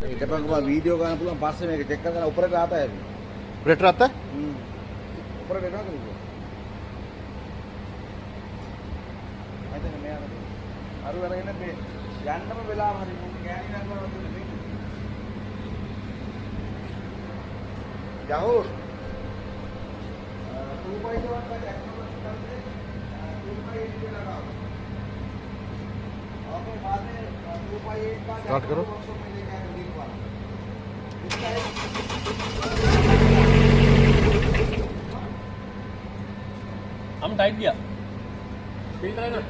video का पूरा पास में चेक करना ऊपर का आता है ऑपरेटर आता है ऊपर देखा करो अरु अरगने යන්නම වෙලාව හරි මොකද ගෑණි නංගනවා දෙන්නේ යහෝ 2.1 का टेक्नोलॉजी करते 2.8 पे लगाओ और फिर बाद में 2.8 का स्टार्ट करो वर्कशॉप में लेके आए लीक वाला हम टाइट किया फिल्टर है ना